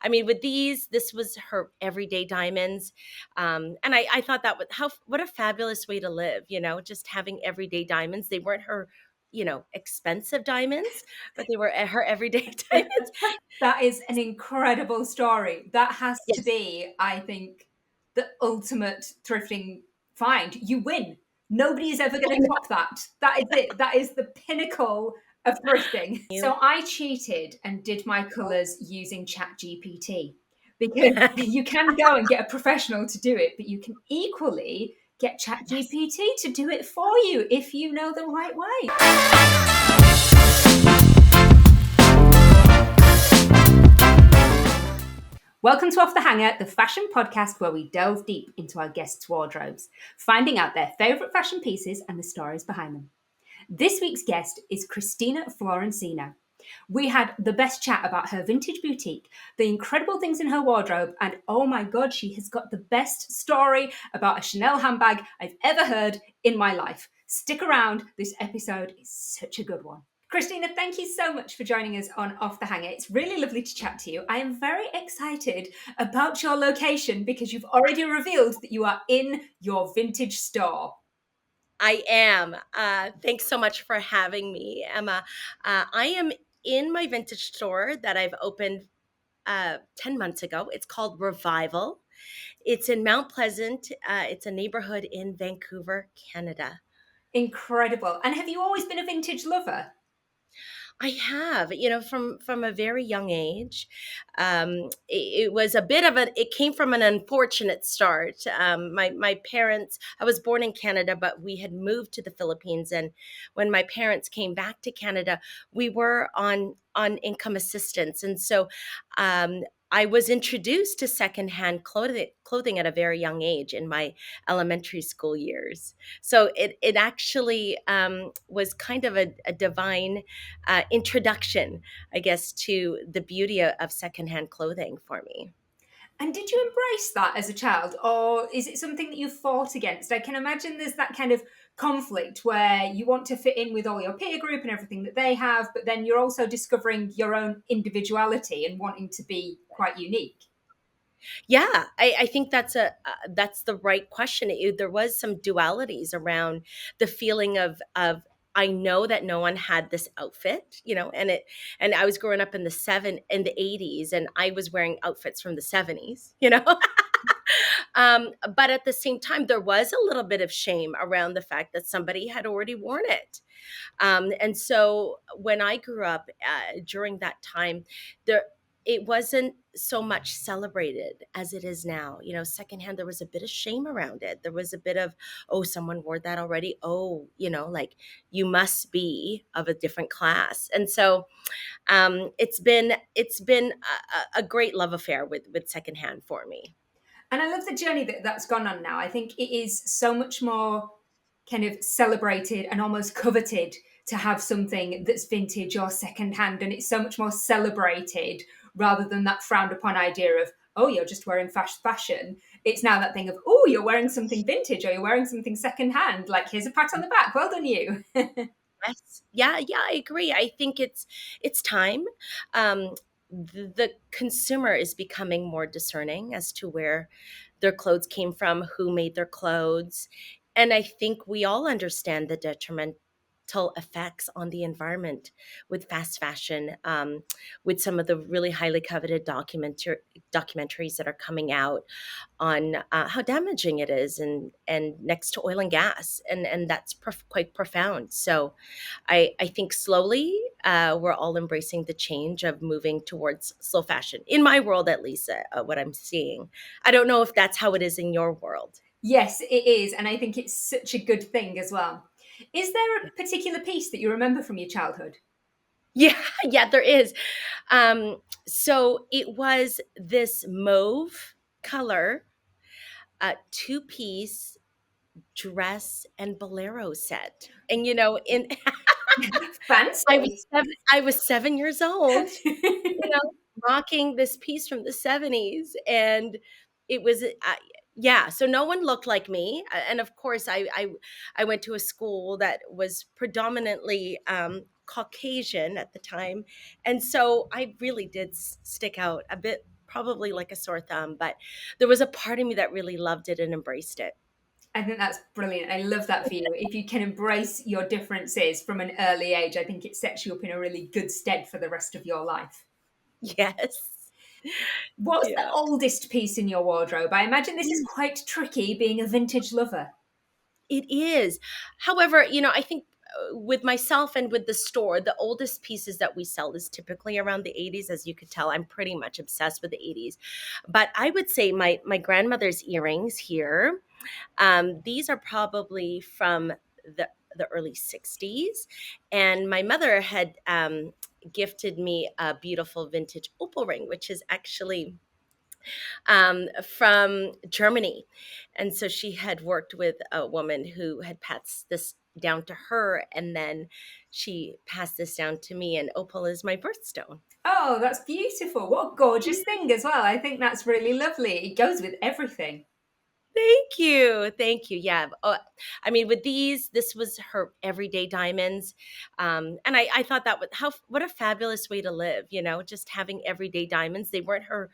I mean, with this was her everyday diamonds. And I thought that what a fabulous way to live, just having everyday diamonds. They weren't her, expensive diamonds, but they were her everyday diamonds. That is an incredible story. That has to Yes. be, I think, the ultimate thrifting find. You win. Nobody is ever going to top that. That is it. That is the pinnacle of thrifting. So I cheated and did my colours using ChatGPT because you can go and get a professional to do it, but you can equally get Yes. ChatGPT to do it for you if you know the right way. Welcome to Off the Hanger, the fashion podcast where we delve deep into our guests' wardrobes, finding out their favourite fashion pieces and the stories behind them. This week's guest is Christina Florencio. We had the best chat about her vintage boutique, the incredible things in her wardrobe, and oh my God, she has got the best story about a Chanel handbag I've ever heard in my life. Stick around, this episode is such a good one. Christina, thank you so much for joining us on Off the Hanger. It's really lovely to chat to you. I am very excited about your location because you've already revealed that you are in your vintage store. I am. Thanks so much for having me, Emma. I am in my vintage store that I've opened 10 months ago. It's called Revival. It's in Mount Pleasant. It's a neighborhood in Vancouver, Canada. Incredible. And have you always been a vintage lover? I have, from a very young age. It was a bit of it came from an unfortunate start. My parents, I was born in Canada, but we had moved to the Philippines. And when my parents came back to Canada, we were on income assistance. And so I was introduced to secondhand clothing at a very young age in my elementary school years. So it actually was kind of a divine introduction, I guess, to the beauty of secondhand clothing for me. And did you embrace that as a child, or is it something that you fought against? I can imagine there's that kind of conflict where you want to fit in with all your peer group and everything that they have, but then you're also discovering your own individuality and wanting to be quite unique. Yeah, I think that's the right question. There was some dualities around the feeling of I know that no one had this outfit, and I was growing up in the 80s, and I was wearing outfits from the 70s. But at the same time, there was a little bit of shame around the fact that somebody had already worn it. And so when I grew up during that time, there it wasn't so much celebrated as it is now. Secondhand, there was a bit of shame around it. There was a bit of, oh, someone wore that already. Oh, like you must be of a different class. And so it's been a great love affair with secondhand for me. And I love the journey that's gone on now. I think it is so much more kind of celebrated and almost coveted to have something that's vintage or secondhand, and it's so much more celebrated rather than that frowned upon idea of, oh, you're just wearing fast fashion. It's now that thing of, oh, you're wearing something vintage or you're wearing something secondhand. Like, here's a pat on the back. Well done, you. Yes. Yeah, I agree. I think it's time. The consumer is becoming more discerning as to where their clothes came from, who made their clothes. And I think we all understand the detrimental effects on the environment with fast fashion, with some of the really highly coveted documentaries that are coming out on how damaging it is, and next to oil and gas, and that's quite profound. So I think slowly we're all embracing the change of moving towards slow fashion in my world, at least, what I'm seeing. I don't know if that's how it is in your world. Yes, it is. And I think it's such a good thing as well. Is there a particular piece that you remember from your childhood? Yeah, yeah, there is. So it was this mauve color, two-piece dress and bolero set. And in Fancy. I was 7 years old, you know, rocking this piece from the 70s. And it was, yeah, so no one looked like me. And of course, I went to a school that was predominantly Caucasian at the time. And so I really did stick out a bit, probably like a sore thumb, but there was a part of me that really loved it and embraced it. I think that's brilliant. I love that for you. If you can embrace your differences from an early age, I think it sets you up in a really good stead for the rest of your life. Yes. What's the Yeah. oldest piece in your wardrobe? I imagine this is quite tricky being a vintage lover. It is. However, I think with myself and with the store, the oldest pieces that we sell is typically around the 80s. As you could tell, I'm pretty much obsessed with the 80s. But I would say my grandmother's earrings here, these are probably from the early 60s. And my mother had gifted me a beautiful vintage opal ring, which is actually from Germany. And so she had worked with a woman who had passed this down to her, and then she passed this down to me, and opal is my birthstone. Oh, that's beautiful. What a gorgeous thing as well. I think that's really lovely. It goes with everything. Thank you. Thank you. Yeah. I mean, with these, this was her everyday diamonds. And I thought that what a fabulous way to live, just having everyday diamonds. They weren't her,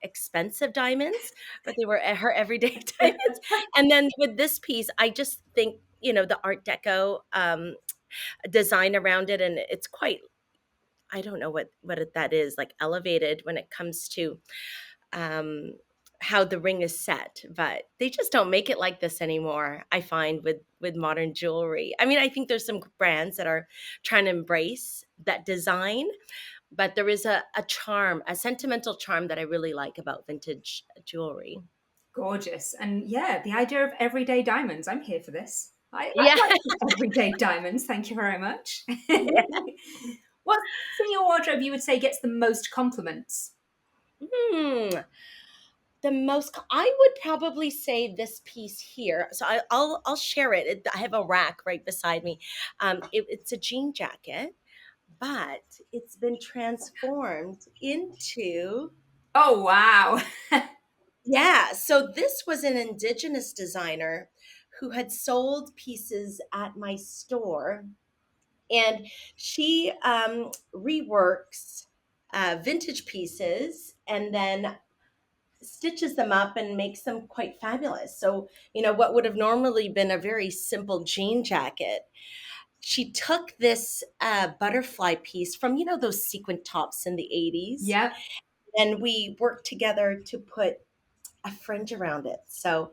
expensive diamonds, but they were her everyday diamonds. And then with this piece, I just think, the Art Deco design around it. And it's quite, I don't know that is, like elevated when it comes to um, how the ring is set, but they just don't make it like this anymore. I find with modern jewelry. I mean, I think there's some brands that are trying to embrace that design, but there is a charm, a sentimental charm that I really like about vintage jewelry. Gorgeous. And yeah, the idea of everyday diamonds. I'm here for this. I Yeah. like some everyday diamonds. Thank you very much. What's in your wardrobe you would say gets the most compliments? Hmm. I would probably say this piece here. So I'll share it. I have a rack right beside me. It's a jean jacket, but it's been transformed into, Oh, wow. yeah. So this was an indigenous designer who had sold pieces at my store, and she reworks vintage pieces and then stitches them up and makes them quite fabulous. So, what would have normally been a very simple jean jacket, she took this butterfly piece from, those sequin tops in the 80s, Yep. and we worked together to put a fringe around it. So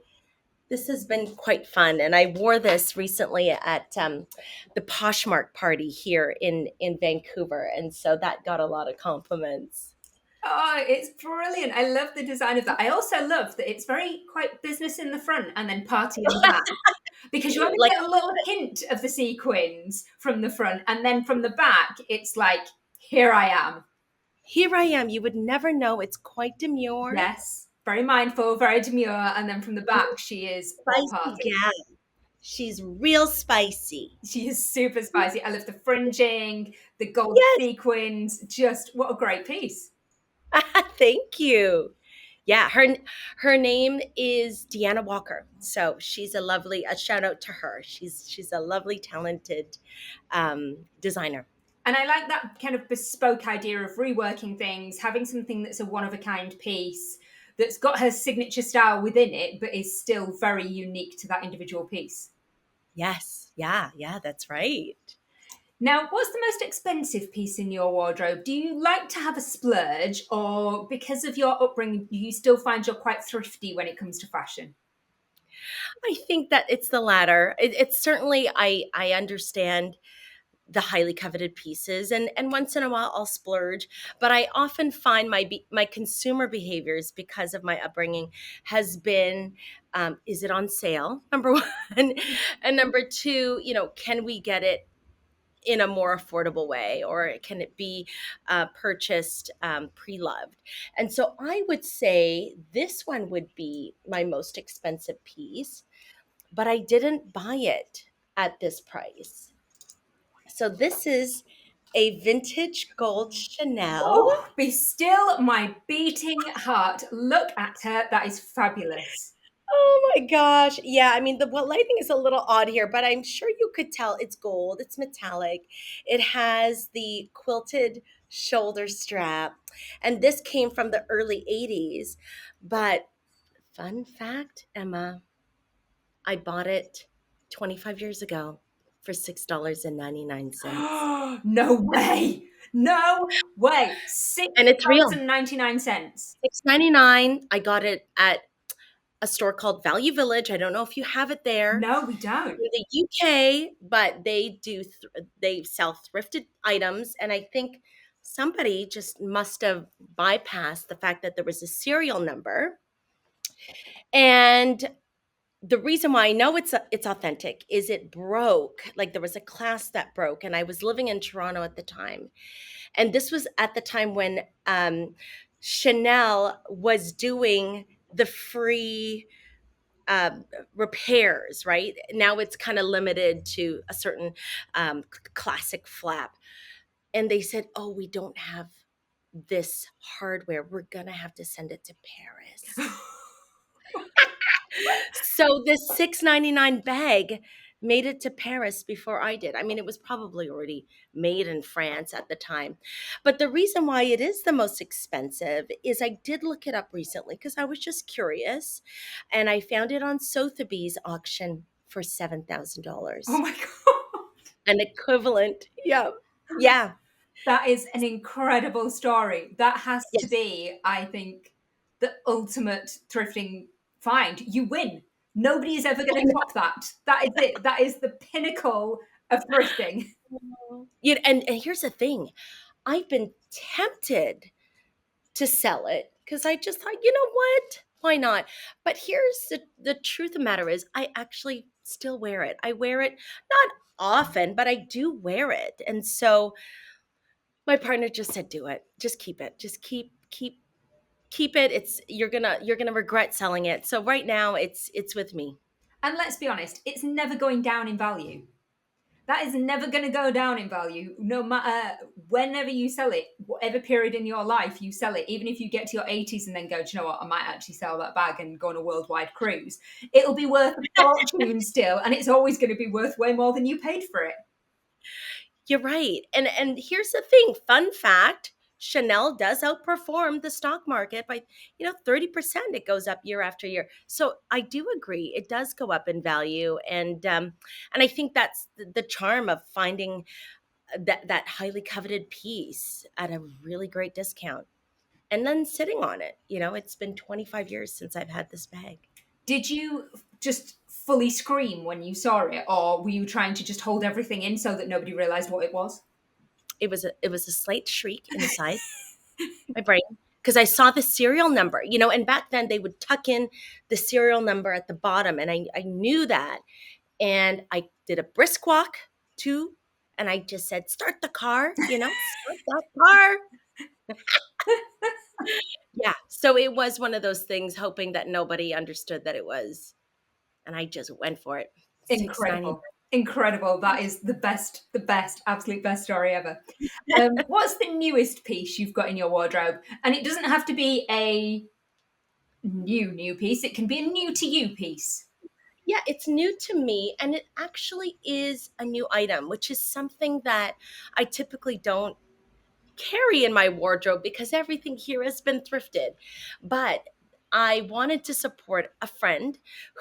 this has been quite fun. And I wore this recently at the Poshmark party here in Vancouver. And so that got a lot of compliments. Oh, it's brilliant. I love the design of that. I also love that it's very quite business in the front and then party in the back. Because you only Like, get a little hint of the sequins from the front, and then from the back, it's like, here I am. here I am. You would never know. It's quite demure. Yes, very mindful, very demure, and then from the back, she is all Spicy party. gal. She's real spicy. She is super spicy. I love the fringing, the gold Yes. sequins. Just what a great piece. Thank you. Yeah, her name is Deanna Walker. So she's a shout out to her. She's a lovely, talented designer. And I like that kind of bespoke idea of reworking things, having something that's a one of a kind piece that's got her signature style within it, but is still very unique to that individual piece. Yes. Yeah, yeah, that's right. Now, what's the most expensive piece in your wardrobe? Do you like to have a splurge, or because of your upbringing, do you still find you're quite thrifty when it comes to fashion? I think that it's the latter. It's certainly, I understand the highly coveted pieces, and once in a while I'll splurge, but I often find my consumer behaviors, because of my upbringing, has been, is it on sale, number one, and number two, can we get it in a more affordable way, or can it be purchased pre-loved? And so I would say this one would be my most expensive piece, but I didn't buy it at this price. So this is a vintage gold Chanel. Oh, be still my beating heart. Look at her. That is fabulous. Oh my gosh. Yeah, I mean, the lighting is a little odd here, but I'm sure you could tell it's gold, it's metallic. It has the quilted shoulder strap. And this came from the early 80s. But fun fact, Emma, I bought it 25 years ago for $6.99. No way. No way. And it's real. $6.99. $6.99. I got it at a store called Value Village. I don't know if you have it there No, we don't. in the UK, but they sell thrifted items, and I think somebody just must have bypassed the fact that there was a serial number. And the reason why I know it's authentic is it broke. Like there was a class that broke, and I was living in Toronto at the time, and this was at the time when Chanel was doing the free um, repairs. Right now, it's kind of limited to a certain classic flap, and they said, "Oh, we don't have this hardware. We're gonna have to send it to Paris." So this 6.99 bag made it to Paris before I did. I mean, it was probably already made in France at the time. But the reason why it is the most expensive is I did look it up recently because I was just curious, and I found it on Sotheby's auction for Oh $7,000. my God. An equivalent. Yeah. Yeah. That is an incredible story. That has to Yes. be, I think, the ultimate thrifting find. You win. Nobody is ever going to top that. That is it. That is the pinnacle of thrifting. And here's the thing. I've been tempted to sell it because I just thought, you know what? Why not? But here's the truth of the matter is I actually still wear it. I wear it not often, but I do wear it. And so my partner just said, do it. Just keep it. Just keep it. It's you're gonna regret selling it. So right now it's with me. And let's be honest, it's never going down in value. That is never going to go down in value, no matter whenever you sell it, whatever period in your life you sell it. Even if you get to your 80s and then go, do you know what, I might actually sell that bag and go on a worldwide cruise, it'll be worth a fortune still, and it's always going to be worth way more than you paid for it. You're right. And here's the thing, fun fact, Chanel does outperform the stock market by, 30%. It goes up year after year. So I do agree. It does go up in value. And I think that's the charm of finding that highly coveted piece at a really great discount and then sitting on it. It's been 25 years since I've had this bag. Did you just fully scream when you saw it, or were you trying to just hold everything in so that nobody realized what it was? It was a slight shriek inside my brain because I saw the serial number, and back then they would tuck in the serial number at the bottom, and I knew that, and I did a brisk walk to, and I just said, "Start the car," start that car. Yeah, so it was one of those things, hoping that nobody understood that it was, and I just went for it. 6.99. Incredible. Incredible. That is the best, absolute best story ever. What's the newest piece you've got in your wardrobe? And it doesn't have to be a new piece, it can be a new to you piece. Yeah, it's new to me, and it actually is a new item, which is something that I typically don't carry in my wardrobe because everything here has been thrifted. But I wanted to support a friend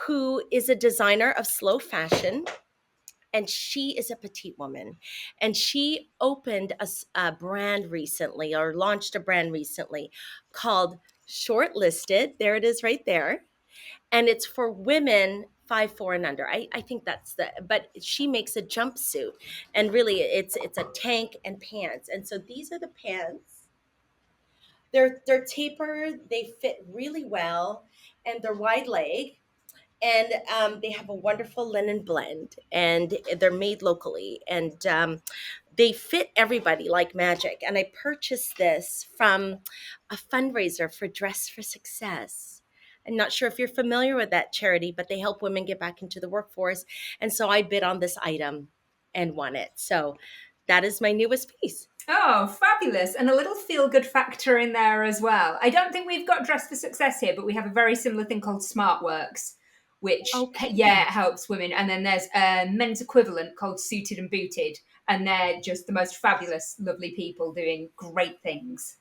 who is a designer of slow fashion, and she is a petite woman, and she opened a brand recently, or launched a brand recently, called Shortlisted. There it is right there, and it's for women 5'4" and under. I think that's but she makes a jumpsuit, and really it's a tank and pants. And so these are the pants. They're tapered, they fit really well, and they're wide leg, and they have a wonderful linen blend, and they're made locally, and they fit everybody like magic. And I purchased this from a fundraiser for Dress for Success. I'm not sure if you're familiar with that charity, but they help women get back into the workforce. And so I bid on this item and won it. So that is my newest piece. Oh, fabulous. And a little feel good factor in there as well. I don't think we've got Dress for Success here, but we have a very similar thing called Smart Works, which, Okay. yeah, helps women. And then there's a men's equivalent called Suited and Booted. and they're just the most fabulous, lovely people doing great things.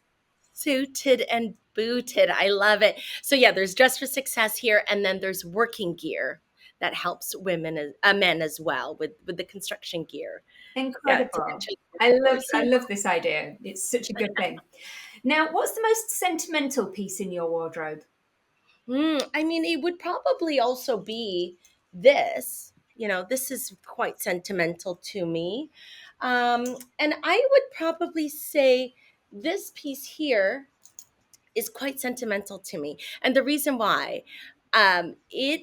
Suited and booted. I love it. So yeah, there's Dress for Success here, and then there's working gear that helps men as well with the construction gear. Yeah, to Incredible. mention I yeah. love this idea. It's such a good thing. Now, what's the most sentimental piece in your wardrobe? I mean, it would probably also be this. You know, this is quite sentimental to me. And I would probably say this piece here is quite sentimental to me. And the reason why, it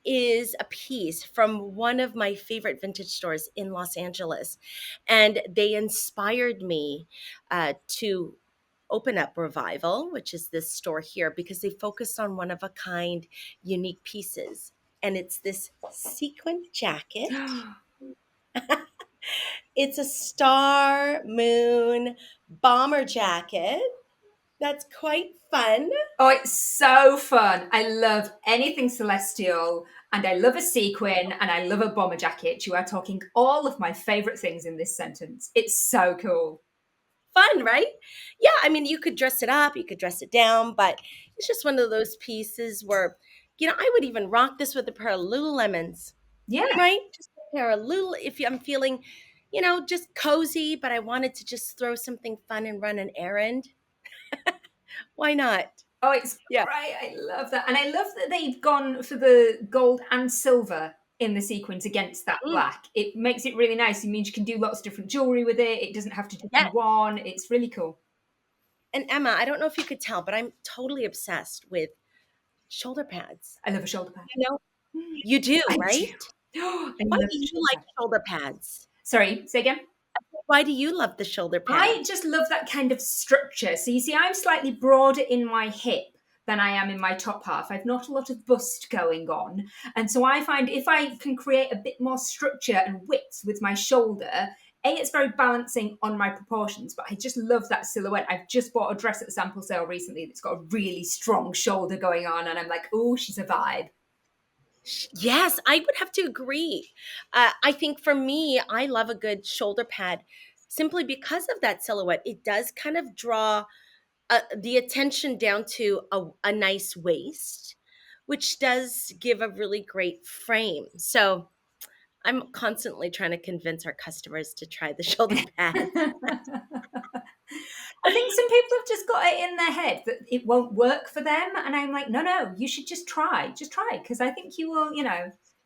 is a piece from one of my favorite vintage stores in Los Angeles. And they inspired me to open up Revival, which is this store here, because they focused on one of a kind, unique pieces. And it's this sequin jacket. It's a star moon bomber jacket. That's quite fun. Oh, it's so fun. I love anything celestial, and I love a sequin, and I love a bomber jacket. You are talking all of my favorite things in this sentence. It's so cool. Fun, right? Yeah, I mean, you could dress it up, you could dress it down, but it's just one of those pieces where, I would even rock this with a pair of Lululemons, Yeah. right? Just a pair of if I'm feeling, just cozy, but I wanted to just throw something fun and run an errand. Why not? Oh, it's Yeah. great. I love that. And I love that they've gone for the gold and silver in the sequins against that Mm, black. It makes it really nice. It means you can do lots of different jewelry with it. It doesn't have to just be yes. one. It's really cool. And Emma, I don't know if you could tell, but I'm totally obsessed with shoulder pads. I love a shoulder pad. You know, you do, I right? do. I Why love do a you shoulder like pad. shoulder pads? Sorry, say again. Why do you love the shoulder I pads? just love that kind of structure. So you see, I'm slightly broader in my hip than I am in my top half. I've not a lot of bust going on. And so I find if I can create a bit more structure and width with my shoulder, A, it's very balancing on my proportions, but I just love that silhouette. I've just bought a dress at the sample sale recently that's got a really strong shoulder going on. And I'm like, oh, she's a vibe. Yes, I would have to agree. I think for me, I love a good shoulder pad simply because of that silhouette. It does kind of draw the attention down to a nice waist, which does give a really great frame. So I'm constantly trying to convince our customers to try the shoulder pads. I think some people have just got it in their head that it won't work for them. And I'm like, no, you should just try. Just try. Because I think you will,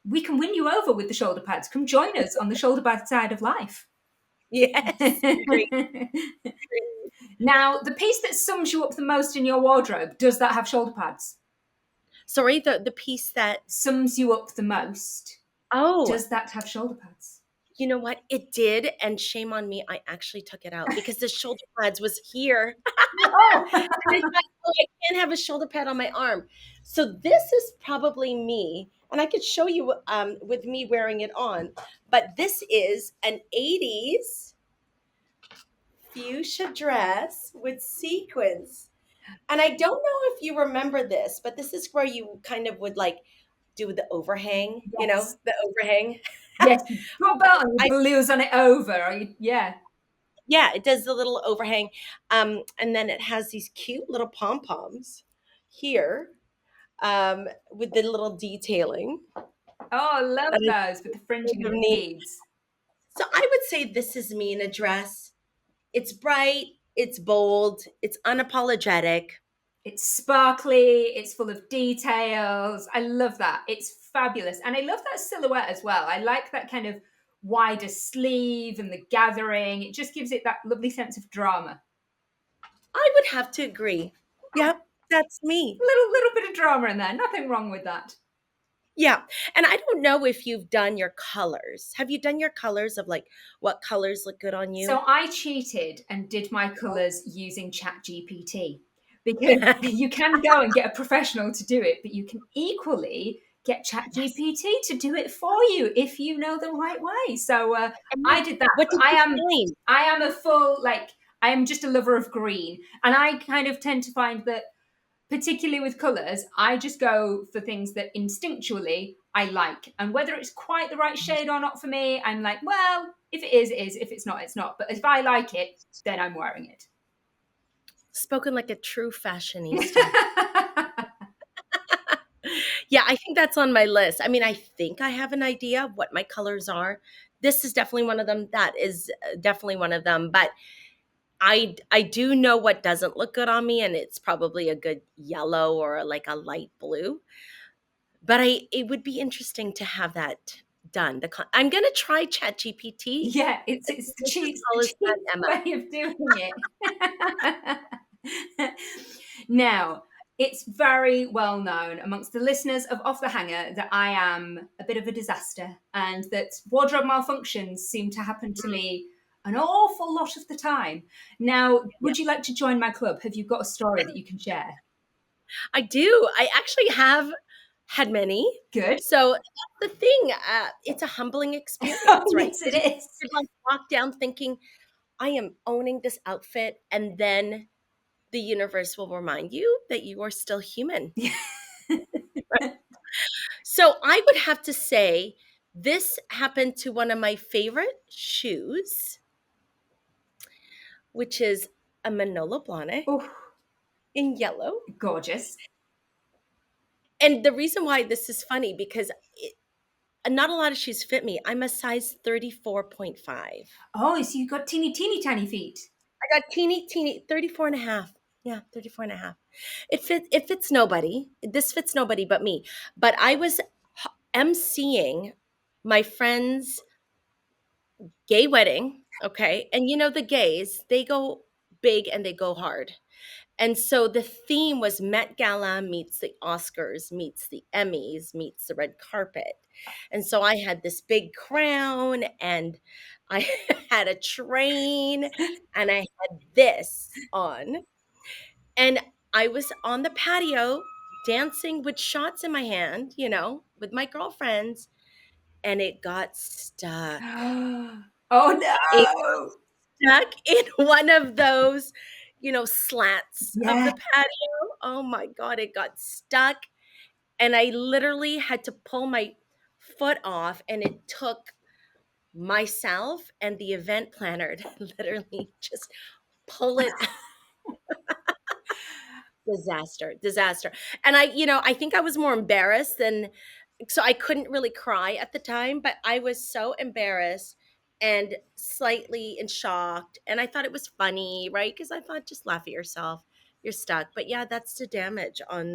we can win you over with the shoulder pads. Come join us on the shoulder pad side of life. Yes, great. Now, the piece that sums you up the most in your wardrobe, does that have shoulder pads? Sorry, the piece that, Sums you up the most, oh, does that have shoulder pads? you know what? It did, and shame on me. I actually took it out because the shoulder pads was here. Oh, And I thought, oh, I can't have a shoulder pad on my arm. So this is probably me, and I could show you with me wearing it on. But this is an '80s fuchsia dress with sequins. And I don't know if you remember this, but this is where you kind of would like do the overhang, yes. the overhang. Yes, you put a belt on, you I blues on it over. Yeah. Yeah, it does the little overhang. And then it has these cute little pom-poms here, with the little detailing. Oh, I love That is those with the fringing kind and of the neat. beads. So I would say this is me in a dress. It's bright, it's bold, it's unapologetic. It's sparkly, it's full of details. I love that. It's fabulous. And I love that silhouette as well. I like that kind of wider sleeve and the gathering. It just gives it that lovely sense of drama. I would have to agree. Yep, that's me. Little bit of drama in there. Nothing wrong with that. Yeah. And I don't know if you've done your colors. Have you done your colors of like what colors look good on So you? I cheated and did my colours using ChatGPT because you can go and get a professional to do it, but you can equally get Yes. ChatGPT to do it for you if you know the right way. So And I did that. what But did you find? I am a full I am just a lover of green, and I kind of tend to find that particularly with colours, I just go for things that instinctually I like. And whether it's quite the right shade or not for me, I'm like, well, if it is, it is. If it's not, it's not. But if I like it, then I'm wearing it. Spoken like a true fashionista. Yeah, I think that's on my list. I mean, I think I have an idea of what my colors are. This is definitely one of them. That is definitely one of them. But I do know what doesn't look good on me, and it's probably a good yellow or like a light blue. But it would be interesting to have that done. I'm gonna try ChatGPT. Yeah, it's the This is cheap, all the is cheap done, Emma. way of doing it. Now, it's very well known amongst the listeners of Off the Hanger that I am a bit of a disaster and that wardrobe malfunctions seem to happen to me an awful lot of the time. Now, Yeah, would you like to join my club? Have you got a story that you can share? I do. I actually have had many. Good. So that's the thing. It's a humbling Oh, experience, right? yes, it Because is. you could like walk down thinking, I am owning this outfit, and then the universe will remind you that you are still human. So I would have to say this happened to one of my favorite shoes, which is a Manolo Blahnik Oh, in yellow. gorgeous. And the reason why this is funny because not a lot of shoes fit me. I'm a size 34.5. Oh, so you got teeny, teeny, tiny feet. I got teeny 34 and a half. Yeah, 34 and a half. It fits nobody. This fits nobody but me. But I was emceeing my friend's gay wedding, okay? And you know the gays, they go big and they go hard. And so the theme was Met Gala meets the Oscars, meets the Emmys, meets the red carpet. And so I had this big crown and I had a train and I had this on. And I was on the patio dancing with shots in my hand, with my girlfriends, and it got stuck. Oh It no! stuck in one of those, slats of Yeah. the patio. Oh my God, it got stuck. And I literally had to pull my foot off, and it took myself and the event planner to literally just pull it. Disaster. And I think I was more embarrassed than, so I couldn't really cry at the time, but I was so embarrassed and slightly in shocked. And I thought it was funny, right? Because I thought, just laugh at yourself. You're stuck. But yeah, that's the damage on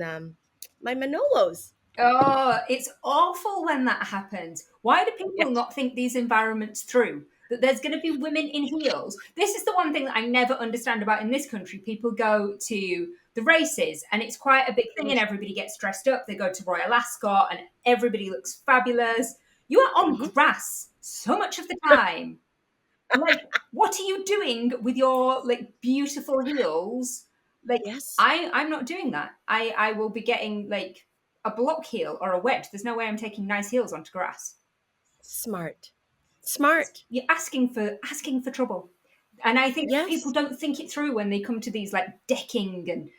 my Manolos. Oh, it's awful when that happens. Why do Yeah. people not think these environments through? That there's going to be women in heels. This is the one thing that I never understand about in this country. People go to the races and it's quite a big thing and everybody gets dressed up. They go to Royal Ascot and everybody looks fabulous. You are on Mhm. grass so much of the time. Like, what are you doing with your like beautiful heels? Like, Yes. I'm not doing that. I will be getting like a block heel or a wedge. There's no way I'm taking nice heels onto grass. Smart. Smart. You're asking for trouble. And I think people Yes. don't think it through when they come to these like decking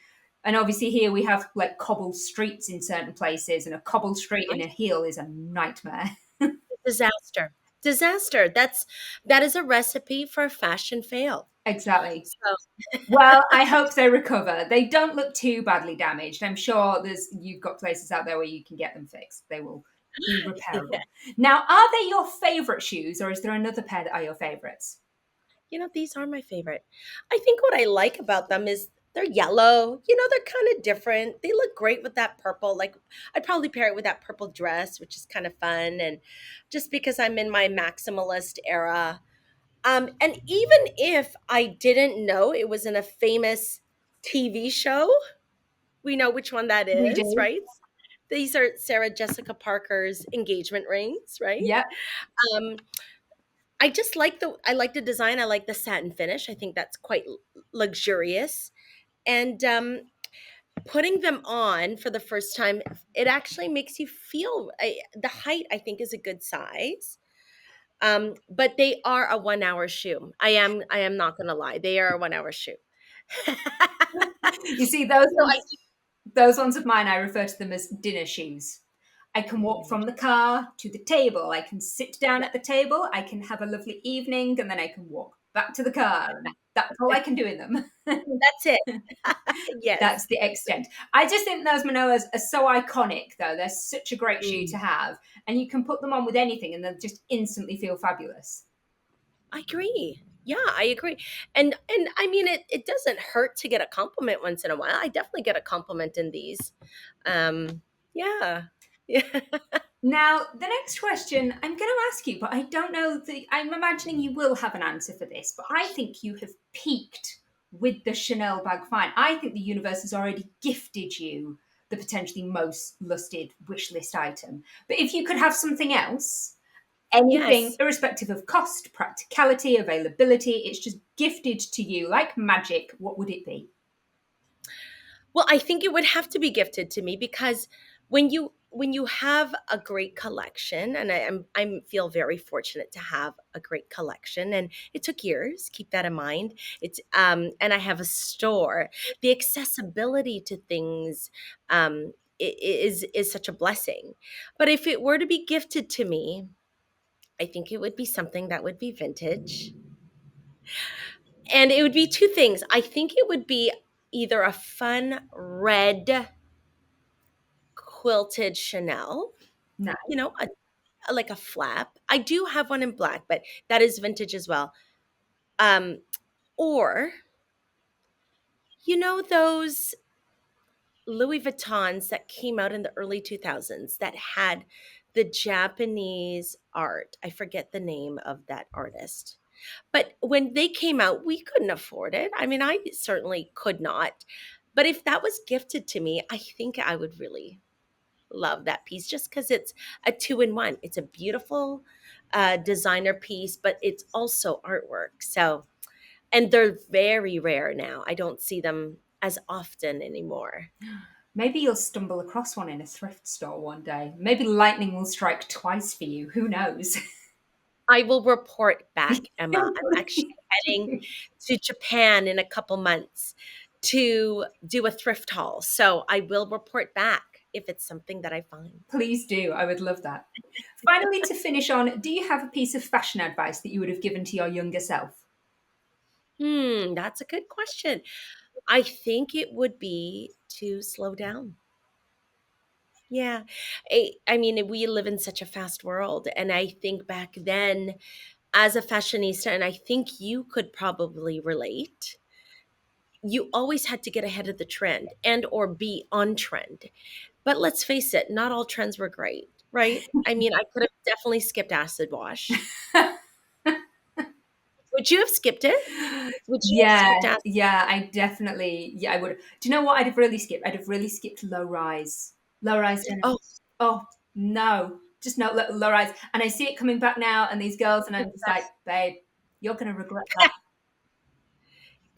and obviously here we have like cobbled streets in certain places and a cobbled street in Right. a heel is a nightmare. Disaster. Disaster. That is a recipe for a fashion fail. Exactly. So Well, I hope they recover. They don't look too badly damaged. I'm sure you've got places out there where you can get them fixed. They will be repairable. Now, are they your favourite shoes, or is there another pair that are your favourites? These are my favorite. I think what I like about them is they're yellow. They're kind of different. They look great with that purple. Like, I'd probably pair it with that purple dress, which is kind of fun. And just because I'm in my maximalist era. And even if I didn't know it was in a famous TV show, we know which one that We is, do. right? These are Sarah Jessica Parker's engagement rings, right? Yep. Um, I like the design. I like the satin finish. I think that's quite luxurious. And putting them on for the first time, it actually makes you feel the height. I think is a good size. But they are a 1 hour shoe. I am not gonna lie. They are a 1 hour shoe. So You see, those I ones. Those ones of mine, I refer to them as dinner shoes. I can walk Mm, from the car to the table. I can sit down yeah, at the table. I can have a lovely evening, and then I can walk back to the car. And that's all I can do in them. that's it. Yes. That's the extent. I just think those Manoas are so iconic, though. They're such a great shoe to Mm, have, and you can put them on with anything, and they'll just instantly feel fabulous. I agree. Yeah, I agree. And I mean it doesn't hurt to get a compliment once in a while. I definitely get a compliment in these. Yeah. Yeah. Now, the next question I'm going to ask you, but I don't know. I'm imagining you will have an answer for this, but I think you have peaked with the Chanel bag find. I think the universe has already gifted you the potentially most lusted wish list item. But if you could have something else, anything, Yes. irrespective of cost, practicality, availability, it's just gifted to you like magic, what would it be? Well, I think it would have to be gifted to me because when you have a great collection, and I feel very fortunate to have a great collection, and it took years. Keep that in mind. It's and I have a store. The accessibility to things is such a blessing. But if it were to be gifted to me, I think it would be something that would be vintage, and it would be two things. I think it would be either a fun red quilted Chanel, No. you know, like a flap. I do have one in black, but that is vintage as well. Um, or those Louis Vuittons that came out in the early 2000s that had the Japanese art. I forget the name of that artist. But when they came out, we couldn't afford it. I mean, I certainly could not. But if that was gifted to me, I think I would really love that piece just because it's a two-in-one. It's a beautiful designer piece, but it's also artwork. So, and they're very rare now. I don't see them as often anymore. Maybe you'll stumble across one in a thrift store one day. Maybe lightning will strike twice for you. Who knows? I will report back, Emma. I'm actually heading to Japan in a couple months to do a thrift haul. So I will report back if it's something that I find. Please do. I would love that. Finally, to finish on, do you have a piece of fashion advice that you would have given to your younger self? That's a good question. I think it would be to slow down. Yeah. I mean, we live in such a fast world. And I think back then, as a fashionista, and I think you could probably relate, you always had to get ahead of the trend and or be on trend. But let's face it, not all trends were great, right? I mean, I could have definitely skipped acid wash. Would you have skipped it? Would you have Yeah, skipped acid? yeah, I would. Do you know what I'd have really skipped? I'd have really skipped low rise. Low rise denim. Oh, Oh, no, just no low rise. And I see it coming back now, and these girls, and I'm just like, babe, you're going to regret that.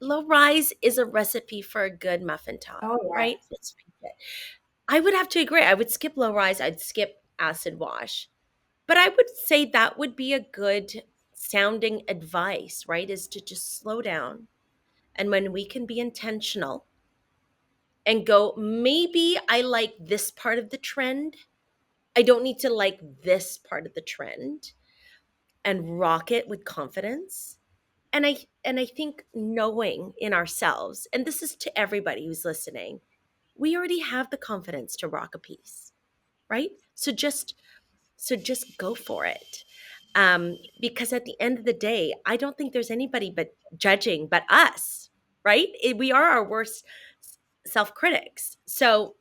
low rise is a recipe for a good muffin top, Oh, yeah. right? Let's face it. I would have to agree. I would skip low rise. I'd skip acid wash. But I would say that would be a good sounding advice, right? Is to just slow down. And when we can be intentional and go, maybe I like this part of the trend. I don't need to like this part of the trend, and rock it with confidence. And I think knowing in ourselves, and this is to everybody who's listening, we already have the confidence to rock a piece, right? So just go for it. Because at the end of the day, I don't think there's anybody but judging but us, right? We are our worst self critics. So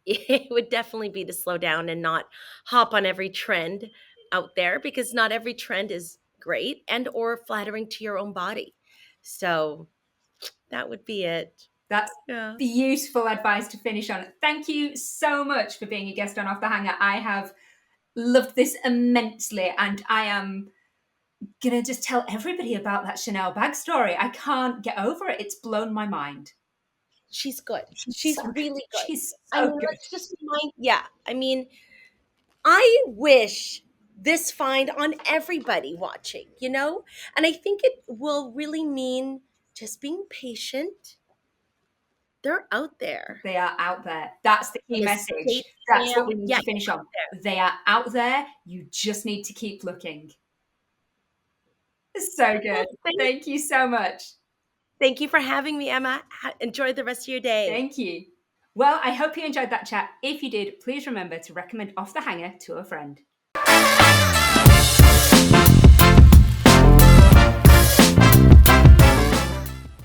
it would definitely be to slow down and not hop on every trend out there, because not every trend is great and or flattering to your own body. So that would be it. That's Yeah. beautiful advice to finish on. Thank you so much for being a guest on Off the Hanger. I have loved this immensely, and I am gonna just tell everybody about that Chanel bag story. I can't get over it. It's blown my mind. She's good. She's She's so good. really good. She's I so mean, good. let's just remind, yeah. I mean, I wish this find on everybody watching, And I think it will really mean just being patient. they're out there. They are out there. That's the key An message. estate That's what plan. we need Yeah, to finish on. there. They are out there. You just need to keep looking. So Well, good. Thank you so much. thank you for having me, Emma. Enjoy the rest of your day. Thank you. Well, I hope you enjoyed that chat. If you did, please remember to recommend Off the Hanger to a friend.